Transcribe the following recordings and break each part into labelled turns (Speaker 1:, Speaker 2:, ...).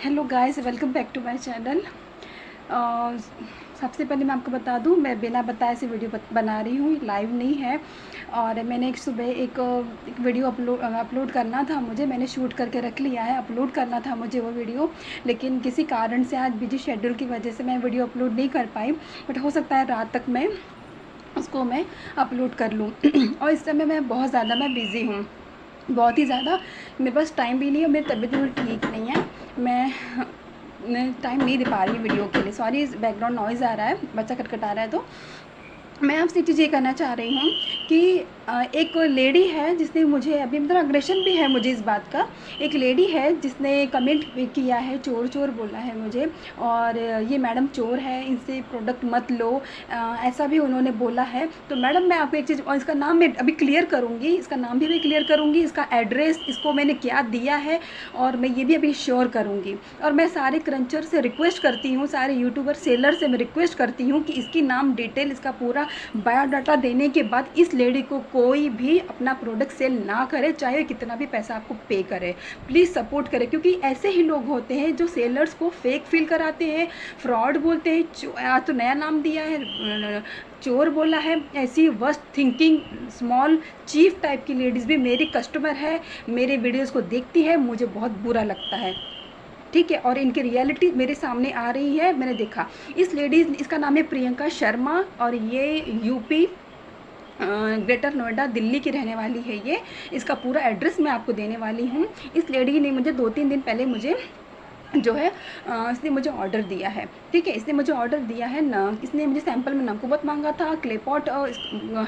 Speaker 1: Hello guys, welcome back to my channel. सबसे पहले मैं आपको बता दूं, मैं बिना बताए से वीडियो बना रही हूँ, लाइव नहीं है। और मैंने एक सुबह एक वीडियो अपलोड करना था मुझे, मैंने शूट करके रख लिया है, अपलोड करना था मुझे वो वीडियो। लेकिन किसी कारण से आज बिजी शेड्यूल की वजह से मैं वीडियो अपलोड नहीं कर पाई, बट हो सकता है रात तक मैं उसको अपलोड कर लूँ। और इस समय मैं बहुत ज़्यादा बिज़ी हूँ, बहुत ही ज़्यादा। मेरे पास टाइम भी नहीं है, मेरी तबीयत भी ठीक नहीं है। मैं टाइम नहीं दे पा रही हूँ वीडियो के लिए। सॉरी, बैकग्राउंड नॉइज़ आ रहा है, बच्चा खटखटा रहा है। तो मैं आपसे एक चीज़ ये कहना चाह रही हूँ कि एक लेडी है जिसने मुझे अभी मतलब अग्रेशन भी है मुझे इस बात का। एक लेडी है जिसने कमेंट किया है, चोर चोर बोला है मुझे, और ये मैडम चोर है, इनसे प्रोडक्ट मत लो, ऐसा भी उन्होंने बोला है। तो मैडम मैं आपको एक चीज़, और इसका नाम मैं अभी क्लियर करूँगी, इसका नाम भी मैं क्लियर करूँगी, इसका एड्रेस इसको मैंने क्या दिया है, और मैं ये भी अभी श्योर करूँगी। और मैं सारे क्रंचर से रिक्वेस्ट करती हूँ, सारे यूट्यूबर सेलर से मैं रिक्वेस्ट करती हूँ कि इसकी नाम डिटेल, इसका पूरा बायोडाटा देने के बाद इस लेडी को कोई भी अपना प्रोडक्ट सेल ना करे, चाहे कितना भी पैसा आपको पे करे। प्लीज़ सपोर्ट करें, क्योंकि ऐसे ही लोग होते हैं जो सेलर्स को फेक फील कराते हैं, फ्रॉड बोलते हैं। आज तो नया नाम दिया है, चोर बोला है। ऐसी worst thinking small chief type की लेडीज़ भी मेरी कस्टमर है, मेरे वीडियोस को देखती है, मुझे बहुत बुरा लगता है, ठीक है। और इनकी रियलिटी मेरे सामने आ रही है, मैंने देखा। इस लेडीज़, इसका नाम है प्रियंका शर्मा, और ये यूपी ग्रेटर नोएडा दिल्ली की रहने वाली है ये। इसका पूरा एड्रेस मैं आपको देने वाली हूँ। इस लेडी ने मुझे 2-3 दिन पहले मुझे जो है इसने मुझे ऑर्डर दिया है, ठीक है। इसने मुझे ऑर्डर दिया है ना, इसने मुझे सैंपल में नकुमत मांगा था, clay pot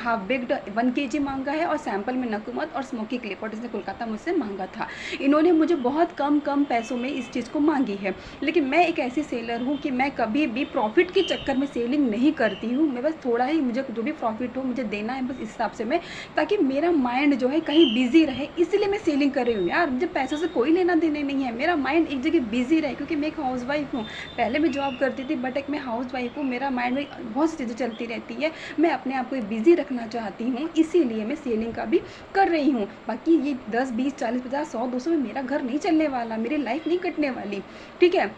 Speaker 1: half baked 1 kg मांगा है, और सैंपल में नकुमत और स्मोकी क्ले पॉट इसने कोलकाता मुझसे मांगा था। इन्होंने मुझे बहुत कम पैसों में इस चीज़ को मांगी है। लेकिन मैं एक ऐसी सेलर हूँ कि मैं कभी भी प्रॉफिट के चक्कर में सेलिंग नहीं करती हूँ। मैं बस थोड़ा ही, मुझे जो भी प्रॉफिट हो मुझे देना है, बस इस हिसाब से मैं, ताकि मेरा माइंड जो है कहीं बिजी रहे, इसीलिए मैं सेलिंग कर रही हूँ। यार मुझे पैसों से कोई लेना देने नहीं है, मेरा माइंड एक जगह बिजी रहे, क्योंकि मैं एक हाउसवाइफ हूँ। पहले मैं जॉब करती थी, बट एक मैं हाउसवाइफ हूँ, मेरा माइंड में बहुत सी चीज़ें चलती रहती है। मैं अपने आप को बिज़ी रखना चाहती हूँ, इसीलिए मैं सेलिंग का भी कर रही हूँ। बाकी ये 10, 20, 40, 50, 100, 200 में मेरा घर नहीं चलने वाला, मेरी लाइफ नहीं कटने वाली, ठीक है।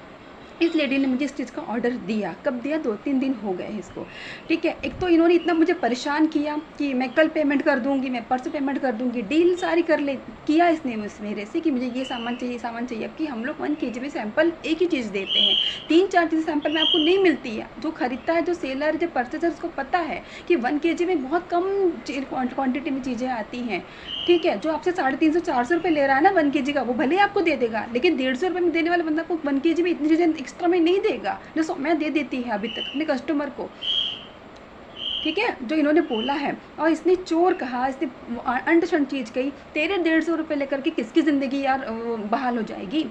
Speaker 1: इस लेडी ने मुझे इस चीज़ का ऑर्डर दिया, कब दिया, 2-3 दिन हो गए इसको, ठीक है। एक तो इन्होंने इतना मुझे परेशान किया कि मैं कल पेमेंट कर दूंगी, मैं परसों पेमेंट कर दूंगी, डील सारी किया इसने मेरे से कि मुझे ये सामान चाहिए, सामान चाहिए। अब कि हम लोग 1 kg में सैंपल एक ही चीज़ देते हैं, 3-4 चीज़ें सैंपल में आपको नहीं मिलती है। जो खरीदता है, जो सेलर, जो परचेजर, उसको पता है कि 1 kg में बहुत कम क्वान्टिटी में चीज़ें आती हैं, ठीक है। जो आपसे 350-400 रुपये ले रहा है ना 1 kg का, वो भले ही आपको दे देगा, लेकिन 150 रुपये में देने वाला बंदा को 1 kg में इतनी चीज़ें एक्स्ट्रा में नहीं देगा, जो मैं दे देती है अभी तक अपने कस्टमर को, ठीक है। जो इन्होंने बोला है, और इसने चोर कहा, इसने अंडरस्टैंड चीज़ कही। तेरे 150 रुपये लेकर के किसकी ज़िंदगी यार बहाल हो जाएगी?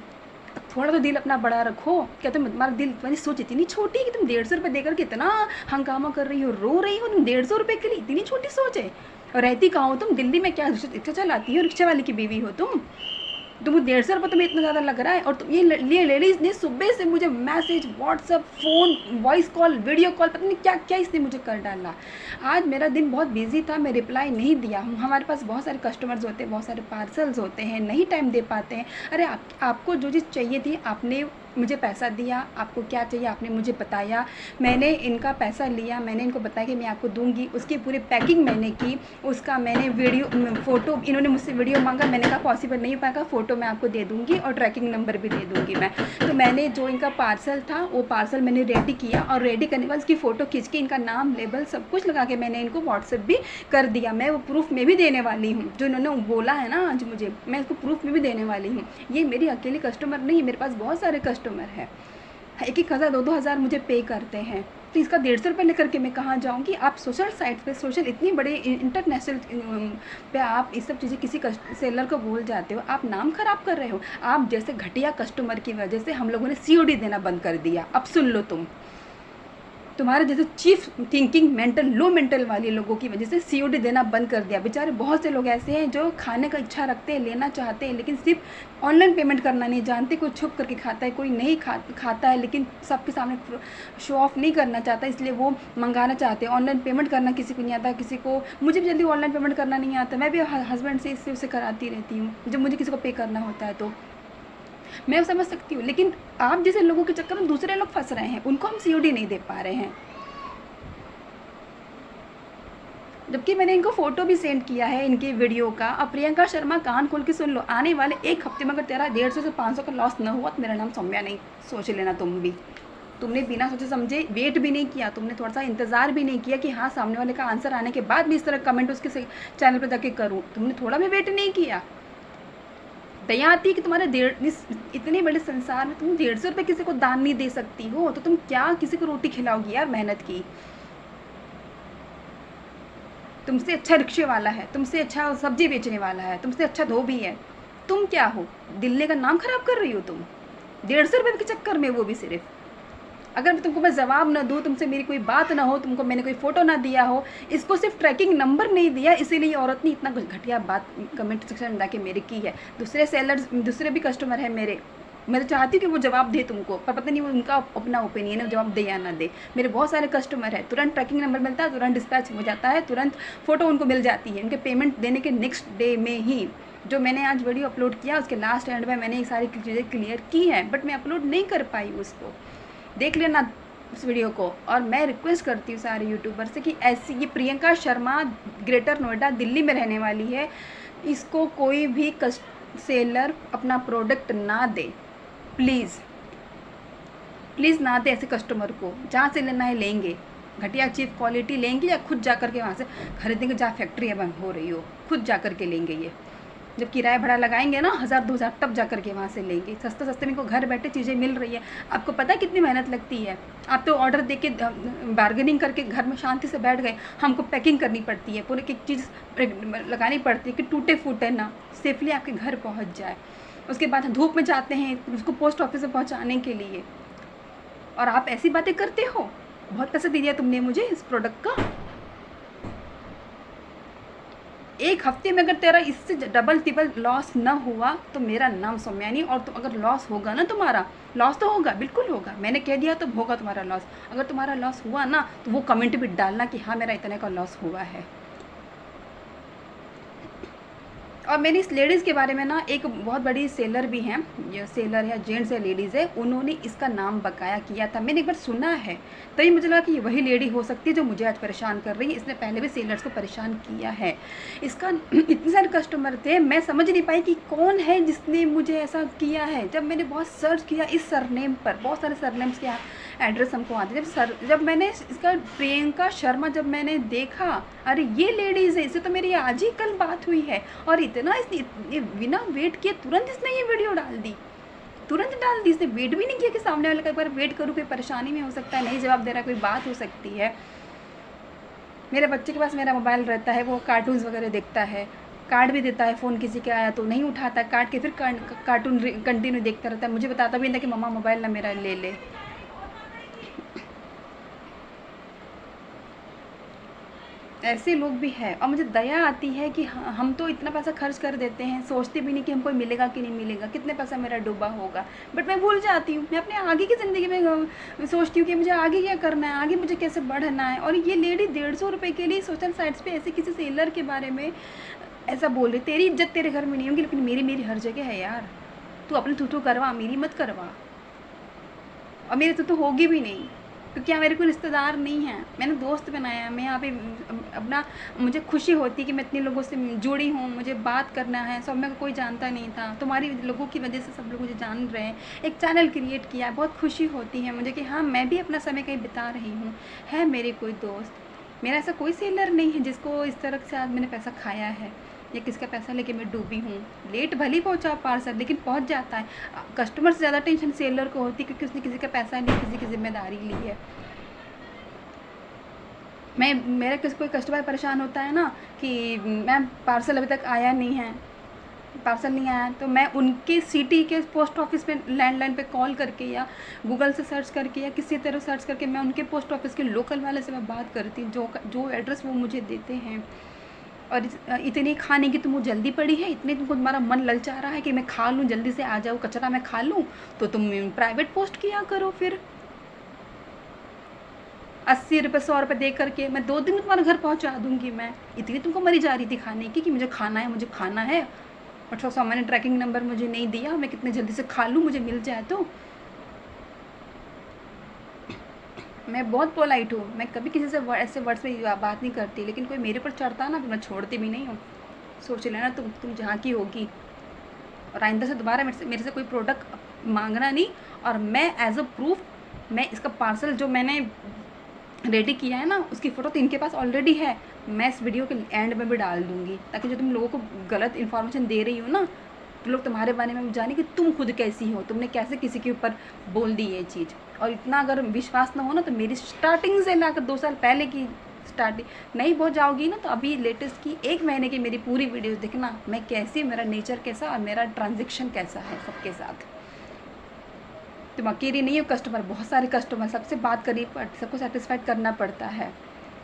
Speaker 1: थोड़ा तो दिल अपना बड़ा रखो। क्या तुम्हारा दिल, तुम्हारी सोच इतनी छोटी है कि तुम 150 रुपये देकर के इतना हंगामा कर रही हो, रो रही हो? तुम 150 रुपये के लिए इतनी छोटी सोच है? और रहती कहाँ हो तुम? दिल्ली में क्या रिक्शा चलाती हो? रिक्शा वाले की बीवी हो तुम? 150 रुपये तुम्हें इतना ज़्यादा लग रहा है? और तुम ये लेडीज़ ने सुबह से मुझे message, WhatsApp, phone, voice call, video call, पता नहीं क्या क्या इसने मुझे कर डाला। आज मेरा दिन बहुत बिजी था, मैं रिप्लाई नहीं दिया हूँ। हमारे पास बहुत सारे कस्टमर्स होते हैं, बहुत सारे पार्सल्स होते हैं, नहीं टाइम दे पाते हैं। अरे आपको जो चीज़ चाहिए थी, आपने मुझे पैसा दिया, आपको क्या चाहिए आपने मुझे बताया, मैंने इनका पैसा लिया, मैंने इनको बताया कि मैं आपको दूंगी, उसकी पूरी पैकिंग मैंने की, उसका मैंने वीडियो, फ़ोटो, इन्होंने मुझसे वीडियो मांगा, मैंने कहा पॉसिबल नहीं पाएगा, फ़ोटो मैं आपको दे दूंगी और ट्रैकिंग नंबर भी दे दूंगी मैं। तो मैंने जो इनका पार्सल था, वो पार्सल मैंने रेडी किया, और रेडी करने के बाद उसकी फ़ोटो खींच के, इनका नाम, लेबल सब कुछ लगा के मैंने इनको व्हाट्सएप भी कर दिया। मैं वो प्रूफ में भी देने वाली हूँ, जो इन्होंने बोला है ना आज मुझे, मैं इसको प्रूफ में भी देने वाली हूँ। ये मेरी अकेली कस्टमर नहीं है, मेरे पास बहुत सारे कस्टमर है, 1,000, 2,000 मुझे पे करते हैं। तो इसका 150 रुपये लेकर के मैं कहाँ जाऊँगी? आप सोशल साइट पे, सोशल इतनी बड़े इंटरनेशनल पे आप ये सब चीज़ें किसी सेलर को बोल जाते हो, आप नाम ख़राब कर रहे हो। आप जैसे घटिया कस्टमर की वजह से हम लोगों ने COD देना बंद कर दिया। अब सुन लो, तुम्हारे जैसे चीफ थिंकिंग मेंटल, लो मेंटल वाले लोगों की वजह से COD देना बंद कर दिया। बेचारे बहुत से लोग ऐसे हैं जो खाने का इच्छा रखते हैं, लेना चाहते हैं, लेकिन सिर्फ ऑनलाइन पेमेंट करना नहीं जानते। कोई छुप करके खाता है, कोई नहीं खाता है, लेकिन सबके सामने शो ऑफ नहीं करना चाहता, इसलिए वो मंगाना चाहते हैं। ऑनलाइन पेमेंट करना किसी को नहीं आता, किसी को, मुझे भी जल्दी ऑनलाइन पेमेंट करना नहीं आता, मैं भी हस्बैंड से इससे उसे कराती रहती हूँ जब मुझे किसी को पे करना होता है। तो मैं समझ सकती हूँ, लेकिन आप जैसे लोगों के चक्कर में दूसरे लोग फंस रहे हैं, उनको हम सीओडी नहीं दे पा रहे हैं। जबकि मैंने इनको फ़ोटो भी सेंड किया है इनकी वीडियो का। अब प्रियंका शर्मा कान खोल के सुन लो, आने वाले 1 हफ्ते में अगर तेरा 150 से 500 का लॉस न हुआ तो मेरा नाम सौम्या नहीं, सोच लेना तुम भी। तुमने बिना सोचे समझे वेट भी नहीं किया, तुमने थोड़ा सा इंतज़ार भी नहीं किया कि हाँ सामने वाले का आंसर आने के बाद भी इस तरह कमेंट उसके चैनल पर जाके करूँ। तुमने थोड़ा भी वेट नहीं किया। दया आती है कि तुम्हारे इतने बड़े संसार में तुम 150 रुपये किसी को दान नहीं दे सकती हो, तो तुम क्या किसी को रोटी खिलाओगी यार मेहनत की। तुमसे अच्छा रिक्शे वाला है, तुमसे अच्छा सब्जी बेचने वाला है, तुमसे अच्छा धोबी है, तुम क्या हो? दिल्ली का नाम खराब कर रही हो तुम 150 रुपये के चक्कर में, वो भी सिर्फ। अगर तुमको मैं जवाब ना दूँ, तुमसे मेरी कोई बात ना हो, तुमको मैंने कोई फ़ोटो ना दिया हो, इसको सिर्फ ट्रैकिंग नंबर नहीं दिया, इसीलिए औरत ने इतना घटिया बात कमेंट सेक्शन में जाके मेरे की है। दूसरे सेलर्स, दूसरे भी कस्टमर हैं मेरे, मैं तो चाहती हूँ कि वो जवाब दे तुमको, पर पता नहीं वो उनका अपना ओपिनियन है, जवाब दे या ना दे। मेरे बहुत सारे कस्टमर हैं, तुरंत ट्रैकिंग नंबर मिलता है, तुरंत डिस्पैच हो जाता है, तुरंत फ़ोटो उनको मिल जाती है। उनके पेमेंट देने के नेक्स्ट डे में ही जो मैंने आज वीडियो अपलोड किया उसके लास्ट एंड में मैंने ये सारी चीज़ें क्लियर की हैं, बट मैं अपलोड नहीं कर पाई उसको। देख लेना उस वीडियो को। और मैं रिक्वेस्ट करती हूँ सारे यूट्यूबर से कि ऐसी ये प्रियंका शर्मा ग्रेटर नोएडा दिल्ली में रहने वाली है, इसको कोई भी सेलर अपना प्रोडक्ट ना दे, प्लीज़ प्लीज़ ना दे ऐसे कस्टमर को। जहाँ से लेना है लेंगे, घटिया चीप क्वालिटी लेंगे या खुद जा कर के वहाँ से खरीदेंगे, जहाँ फैक्ट्री है हो रही हो, खुद जा कर के लेंगे। ये जब किराया भाड़ा लगाएंगे ना 1000-2000 तब जा कर के वहाँ से लेंगे। सस्ते सस्ते में को घर बैठे चीज़ें मिल रही है। आपको पता है कितनी मेहनत लगती है? आप तो ऑर्डर दे के बार्गेनिंग करके घर में शांति से बैठ गए, हमको पैकिंग करनी पड़ती है, पूरी एक चीज़ लगानी पड़ती है कि टूटे फूटे ना, सेफली आपके घर पहुँच जाए। उसके बाद धूप में जाते हैं उसको पोस्ट ऑफिस में पहुँचाने के लिए, और आप ऐसी बातें करते हो। बहुत पैसा दे दिया तुमने मुझे इस प्रोडक्ट का। 1 हफ्ते में अगर तेरा इससे डबल ट्रिपल लॉस ना हुआ तो मेरा नाम सौम्या नहीं। और तो अगर लॉस होगा ना, तुम्हारा लॉस तो होगा, बिल्कुल होगा, मैंने कह दिया तो होगा तुम्हारा लॉस। अगर तुम्हारा लॉस हुआ ना तो वो कमेंट भी डालना कि हाँ मेरा इतने का लॉस हुआ है। और मेरी इस लेडीज़ के बारे में ना, एक बहुत बड़ी सेलर भी हैं, ये सेलर या जेंट्स या लेडीज़ है, उन्होंने इसका नाम बकाया किया था। मैंने एक बार सुना है, तभी मुझे लगा कि ये वही लेडी हो सकती है जो मुझे आज परेशान कर रही है। इसने पहले भी सेलर्स को परेशान किया है। इसका इतने सारे कस्टमर थे, मैं समझ नहीं पाई कि कौन है जिसने मुझे ऐसा किया है। जब मैंने बहुत सर्च किया इस सरनेम पर, बहुत सारे सरनेम्स के एड्रेस हमको आते, जब मैंने इसका प्रियंका शर्मा जब मैंने देखा, अरे ये लेडीज़ है, इससे तो मेरी आज ही कल बात हुई है। और इतना इसने बिना वेट किए तुरंत इसने ये वीडियो डाल दी, तुरंत डाल दी। इसने वेट भी नहीं किया कि सामने वाले का एक बार वेट करूँ, कोई परेशानी में हो सकता है, नहीं जवाब दे रहा, कोई बात हो सकती है। मेरे बच्चे के पास मेरा मोबाइल रहता है, वो कार्टून्स वगैरह देखता है, कार्ड भी देता है, फ़ोन किसी के आया तो नहीं उठाता, काट के फिर कार्टून कंटिन्यू देखता रहता है। मुझे बताता भी नहीं कि मम्मा मोबाइल ना मेरा ले ले। ऐसे लोग भी हैं। और मुझे दया आती है कि हम तो इतना पैसा खर्च कर देते हैं, सोचते भी नहीं कि हमको मिलेगा कि नहीं मिलेगा, कितने पैसा मेरा डूबा होगा, बट मैं भूल जाती हूँ। मैं अपने आगे की ज़िंदगी में सोचती हूँ कि मुझे आगे क्या करना है, आगे मुझे कैसे बढ़ना है। और ये लेडी 150 रुपये के लिए सोशल साइट्स पे ऐसे किसी सेलर के बारे में ऐसा बोल रही। तेरी इज्जत तेरे घर में नहीं होगी, लेकिन मेरी हर जगह है यार। तू अपनी थूथू करवा, मेरी मत करवा, और मेरी तो होगी भी नहीं, क्योंकि यहाँ मेरे कोई रिश्तेदार नहीं है, मैंने दोस्त बनाया। मैं यहाँ पे अपना, मुझे खुशी होती है कि मैं इतने लोगों से जुड़ी हूँ, मुझे बात करना है। सब में कोई जानता नहीं था, तुम्हारी लोगों की वजह से सब लोग मुझे जान रहे हैं। एक चैनल क्रिएट किया, बहुत खुशी होती है मुझे कि हाँ मैं भी अपना समय कहीं बिता रही हूँ। है मेरे कोई दोस्त, मेरा ऐसा कोई सेलर नहीं है जिसको इस तरह से आज मैंने पैसा खाया है या किसका पैसा लेके मैं डूबी हूँ। लेट भले पहुँचा पार्सल, लेकिन पहुँच जाता है। कस्टमर से ज़्यादा टेंशन सेलर को होती है, क्योंकि उसने किसी का पैसा नहीं, किसी की जिम्मेदारी ली है। मेरा कोई कस्टमर परेशान होता है ना कि मैम पार्सल अभी तक आया नहीं है, पार्सल नहीं आया, तो मैं उनके सिटी के पोस्ट ऑफिस पे लैंडलाइन पे कॉल करके या गूगल से सर्च करके या किसी तरह सर्च करके मैं उनके पोस्ट ऑफिस के लोकल वाले से मैं बात करती हूँ, जो एड्रेस वो मुझे देते हैं। और इतनी खाने की तुमको जल्दी पड़ी है, इतने तुमको तुम्हारा मन ललचा रहा है कि मैं खा लूँ, जल्दी से आ जाओ, कचरा मैं खा लूँ, तो तुम प्राइवेट पोस्ट किया करो। फिर 80 रुपये 100 रुपये दे करके मैं 2 दिन में तुम्हारे घर पहुंचा दूंगी। मैं इतनी तुमको मरी जा रही थी खाने की कि मुझे खाना है, मुझे खाना है। और सौ मैंने ट्रैकिंग नंबर मुझे नहीं दिया, मैं कितने जल्दी से खा लूँ मुझे मिल जाए तो। मैं बहुत पोलाइट हूँ, मैं कभी किसी से ऐसे वर्ड्स में बात नहीं करती, लेकिन कोई मेरे पर चढ़ता ना तो मैं छोड़ती भी नहीं हूँ। सोच लेना तुम जहाँ की होगी। और आइंदा से दोबारा मेरे से कोई प्रोडक्ट मांगना नहीं। और मैं एज अ प्रूफ मैं इसका पार्सल जो मैंने रेडी किया है ना उसकी फ़ोटो तो इनके पास ऑलरेडी है, मैं इस वीडियो के एंड में भी डाल दूँगी, ताकि जो तुम लोगों को गलत इन्फॉर्मेशन दे रही हो ना, तो लोग तुम्हारे बारे में जाने कि तुम खुद कैसी हो, तुमने कैसे किसी के ऊपर बोल दी ये चीज़। और इतना अगर विश्वास ना हो ना तो मेरी स्टार्टिंग से लाकर 2 साल पहले की स्टार्टिंग नहीं पहुँच जाओगी ना, तो अभी लेटेस्ट की 1 महीने की मेरी पूरी वीडियोज़ देखना, मैं कैसी, मेरा नेचर कैसा और मेरा ट्रांजेक्शन कैसा है सबके साथ। तुम अकेली नहीं हो, कस्टमर बहुत सारे कस्टमर, सबसे बात करनी सबको सेटिस्फाइड करना पड़ता है।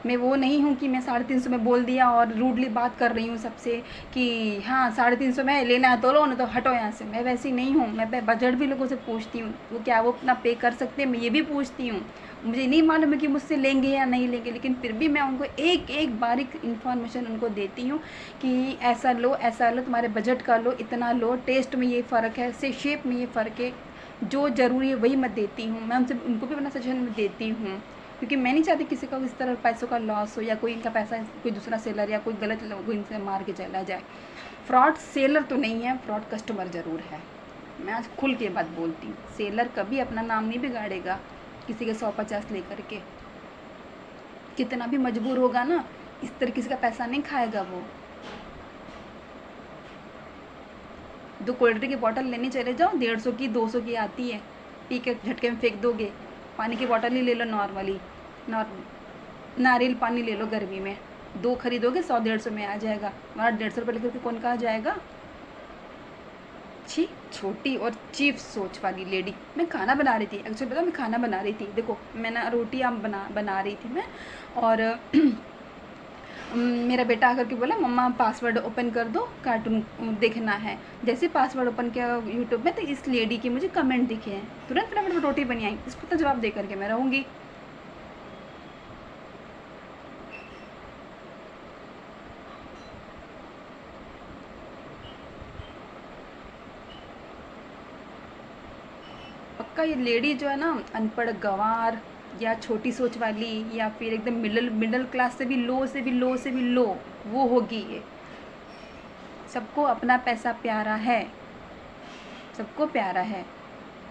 Speaker 1: मैं वो नहीं हूँ कि मैं 350 में बोल दिया और रूडली बात कर रही हूँ सबसे कि हाँ 350 में लेना है तो लो, नहीं तो हटो यहाँ से। मैं वैसी नहीं हूँ, मैं बजट भी लोगों से पूछती हूँ, वो क्या वो अपना पे कर सकते हैं, मैं ये भी पूछती हूँ। मुझे नहीं मालूम है कि मुझसे लेंगे या नहीं लेंगे, लेकिन फिर भी मैं उनको एक एक बारीक इन्फॉर्मेशन उनको देती हूँ कि ऐसा लो, तुम्हारे बजट का लो, इतना लो, टेस्ट में ये फ़र्क है, से शेप में ये फ़र्क है, जो ज़रूरी है वही मैं देती हूँ। मैं उनको भी अपना सजेशन देती हूँ, क्योंकि मैं नहीं चाहती किसी का इस तरह पैसों का लॉस हो, या कोई इनका पैसा कोई दूसरा सेलर या कोई गलत लोग इनसे मार के चला जाए। फ्रॉड सेलर तो नहीं है, फ्रॉड कस्टमर ज़रूर है। मैं आज खुल के बात बोलती हूँ, सेलर कभी अपना नाम नहीं बिगाड़ेगा किसी के 100-50 लेकर के। कितना भी मजबूर होगा ना, इस तरह किसी का पैसा नहीं खाएगा वो। 2 कोल्ड ड्रिंक की बॉटल लेने चले जाओ, 150 की 200 की आती है, पी के झटके में फेंक दोगे। पानी की बॉटल ही ले लो नॉर्मली, नारियल पानी ले लो गर्मी में, 2 खरीदोगे 100-150 में आ जाएगा। हमारा 150 रुपये लेकर के कौन कहाँ जाएगा। छी, छोटी और चीप सोच वाली लेडी। मैं खाना बना रही थी, एक्चुअली पता मैं खाना बना रही थी, देखो मैं ना रोटी बना रही थी मैं, और मेरा बेटा आकर के बोला मम्मा पासवर्ड ओपन कर दो, कार्टून देखना है। जैसे पासवर्ड ओपन किया यूट्यूब में तो इस लेडी के मुझे कमेंट दिखे हैं, तुरंत फटाफट रोटी बनी आई, इसको तो जवाब दे करके मैं रहूँगी। पक्का ये लेडी जो है ना, अनपढ़ गंवार या छोटी सोच वाली, या फिर एकदम मिडिल क्लास से भी लो से भी लो से भी लो वो होगी ये। सबको अपना पैसा प्यारा है, सबको प्यारा है।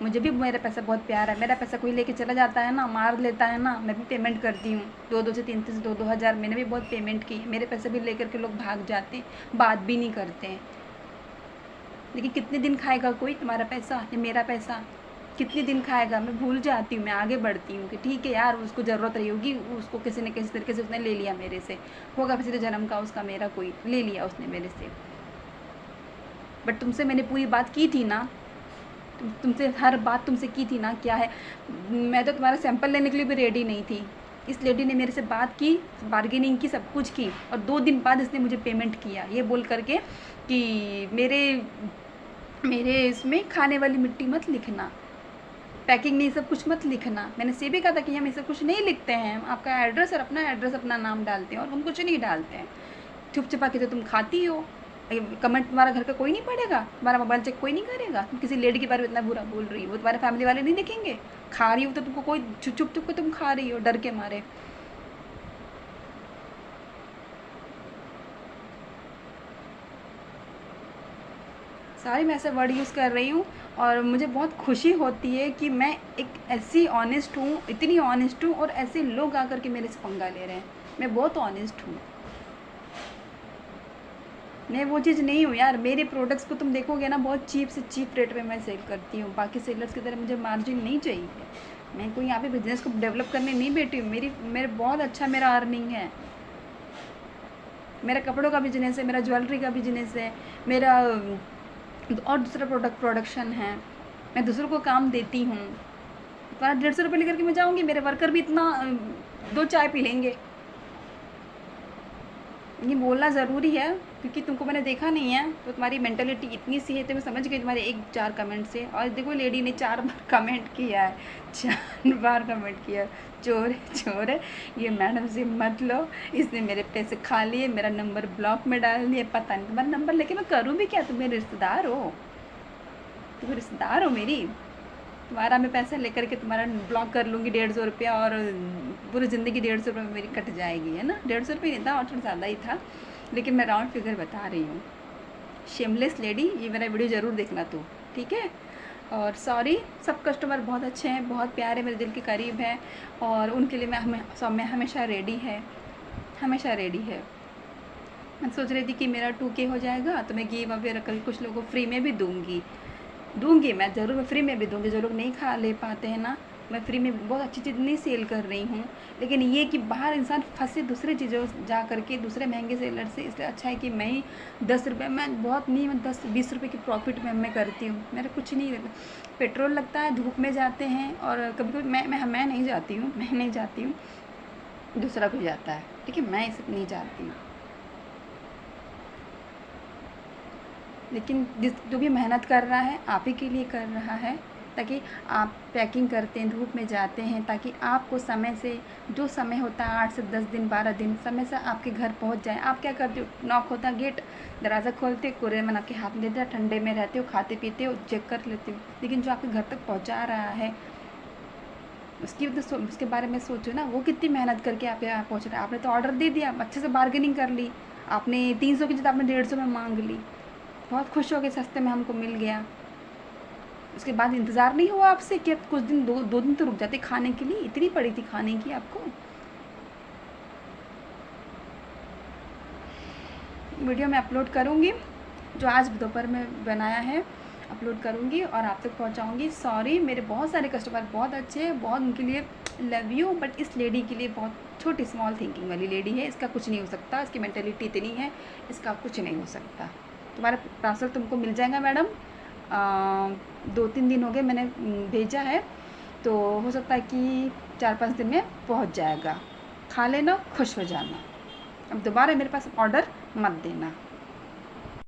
Speaker 1: मुझे भी मेरा पैसा बहुत प्यारा है। मेरा पैसा कोई लेके चला जाता है ना, मार लेता है ना, मैं भी पेमेंट करती हूँ 2-2 से 3 से 2-2 हज़ार मैंने भी बहुत पेमेंट की। मेरे पैसे भी लेकर के लोग भाग जाते हैं, बात भी नहीं करते हैं। लेकिन कितने दिन खाएगा कोई तुम्हारा पैसा या मेरा पैसा, कितने दिन खाएगा। मैं भूल जाती हूँ, मैं आगे बढ़ती हूँ कि ठीक है यार, उसको ज़रूरत रही होगी, उसको किसी न किसी तरीके से उसने ले लिया मेरे से, होगा पिछले जन्म का उसका मेरा कोई, ले लिया उसने मेरे से। बट तुमसे मैंने पूरी बात की थी ना, तुमसे हर बात तुमसे की थी ना। क्या है, मैं तो तुम्हारा सैंपल लेने के लिए भी रेडी नहीं थी। इस लेडी ने मेरे से बात की, बार्गेनिंग की, सब कुछ की, और 2 दिन बाद इसने मुझे पेमेंट किया, ये बोल करके कि मेरे इसमें खाने वाली मिट्टी मत लिखना, पैकिंग में सब कुछ मत लिखना। मैंने से भी कहा था कि हम इसे कुछ नहीं लिखते हैं, हम आपका एड्रेस और अपना नाम डालते हैं, और हम कुछ नहीं डालते हैं। छुप छुपा के तो तुम खाती हो, कमेंट तुम्हारा घर का कोई नहीं पढ़ेगा, तुम्हारा मोबाइल चेक कोई नहीं करेगा। तुम किसी लेडी के बारे में इतना बुरा बोल रही हो, वो तुम्हारे फैमिली वाले नहीं देखेंगे। खा रही हो तो तुमको कोई छुप के तुम खा रही हो डर के मारे। सारी मैं ऐसे वर्ड यूज़ कर रही हूँ, और मुझे बहुत खुशी होती है कि मैं एक ऐसी ऑनेस्ट हूँ, इतनी ऑनेस्ट हूँ, और ऐसे लोग आकर के मेरे से पंगा ले रहे हैं। मैं बहुत ऑनेस्ट हूँ, मैं वो चीज़ नहीं हूँ यार। मेरे प्रोडक्ट्स को तुम देखोगे ना, बहुत चीप से चीप रेट में मैं सेल करती हूँ। बाकी सेलर्स की तरह मुझे मार्जिन नहीं चाहिए। मैं कोई यहाँ पे बिजनेस को डेवलप करने नहीं बैठी हूँ। मेरे बहुत अच्छा मेरा अर्निंग है। मेरा कपड़ों का बिजनेस है, मेरा ज्वेलरी का बिजनेस है, मेरा और दूसरा प्रोडक्शन है। मैं दूसरों को काम देती हूँ। 150 रुपये लेकर के मैं जाऊँगी, मेरे वर्कर भी इतना 2 चाय पी लेंगे। ये बोलना ज़रूरी है क्योंकि तुमको मैंने देखा नहीं है, तो तुम्हारी मेंटालिटी इतनी सी है, तो मैं समझ गई तुम्हारे 1-4 कमेंट से। और देखो लेडी ने 4 बार कमेंट किया है, 4 बार कमेंट किया। चोर है, चोर है, ये मैडम से मत लो, इसने मेरे पैसे खा लिए, मेरा नंबर ब्लॉक में डाल दिए। पता नहीं तुम्हारा नंबर लेके मैं करूँ भी क्या? तुम मेरे रिश्तेदार हो, तुम रिश्तेदार हो मेरी। तुम्हारा मैं पैसा लेकर के तुम्हारा ब्लॉक कर लूँगी 150 रुपया, और पूरी ज़िंदगी 150 रुपये में मेरी कट जाएगी, है ना। 150 रुपये नहीं था, और थोड़ा ज़्यादा ही था, लेकिन मैं राउंड फिगर बता रही हूँ। शेमलेस लेडी, ये मेरा वीडियो ज़रूर देखना तू, ठीक है। और सॉरी, सब कस्टमर बहुत अच्छे हैं, बहुत प्यारे, मेरे दिल के करीब हैं, और उनके लिए मैं हमेशा रेडी है, हमेशा रेडी है। मैं सोच रही थी कि मेरा 2K हो जाएगा तो मैं गिव अवे रख कुछ लोगों को फ्री में भी दूँगी मैं ज़रूर, मैं फ्री में भी दूँगी। जो लोग नहीं खा ले पाते हैं ना, मैं फ्री में बहुत अच्छी चीज़ नहीं सेल कर रही हूँ। लेकिन ये कि बाहर इंसान फंसे दूसरे चीज़ों जा करके, दूसरे महंगे सेलर से, इसलिए अच्छा है कि मैं ही 10 रुपये, मैं बहुत नहीं, मैं 10-20 रुपये की प्रॉफिट में मैं करती हूँ। मेरा कुछ नहीं, पेट्रोल लगता है, धूप में जाते हैं, और कभी कभी मैं नहीं जाती हूँ, मैं नहीं जाती हूँ, दूसरा कोई जाता है, ठीक है, मैं इसे नहीं जाती हूँ। लेकिन जो भी मेहनत कर रहा है आप ही के लिए कर रहा है, ताकि आप पैकिंग करते हैं, धूप में जाते हैं, ताकि आपको समय से, जो समय होता है 8 से 10 दिन 12 दिन, समय से आपके घर पहुंच जाए। आप क्या करते हो? नॉक होता गेट, दरवाज़ा खोलते, कुरियर आपके हाथ में देते, ठंडे में रहते हो, खाते पीते हो, चेक कर लेते हो। लेकिन जो आपके घर तक पहुँचा रहा है, उसके बारे में सोचो ना, वो कितनी मेहनत करके आप यहाँ पहुँच रहा है। आपने तो ऑर्डर दे दिया, अच्छे से बार्गेनिंग कर ली, आपने 300 की जगह आपने 150 में मांग ली, बहुत खुश हो गए, सस्ते में हमको मिल गया। उसके बाद इंतज़ार नहीं हुआ आपसे कि आप कुछ दिन, 2 दिन तो रुक जाते खाने के लिए, इतनी पड़ी थी खाने की आपको। वीडियो मैं अपलोड करूँगी, जो आज दोपहर में बनाया है, अपलोड करूँगी और आप तक पहुँचाऊँगी। सॉरी, मेरे बहुत सारे कस्टमर बहुत अच्छे हैं, बहुत उनके लिए लव यू, बट इस लेडी के लिए बहुत छोटी स्मॉल थिंकिंग वाली लेडी है, इसका कुछ नहीं हो सकता, इसकी मेंटालिटी इतनी है, इसका कुछ नहीं हो सकता। तुम्हारा पार्सल तुमको मिल जाएगा मैडम, 2-3 दिन हो गए मैंने भेजा है, तो हो सकता है कि 4-5 दिन में पहुंच जाएगा। खा लेना, खुश हो जाना। अब दोबारा मेरे पास ऑर्डर मत देना।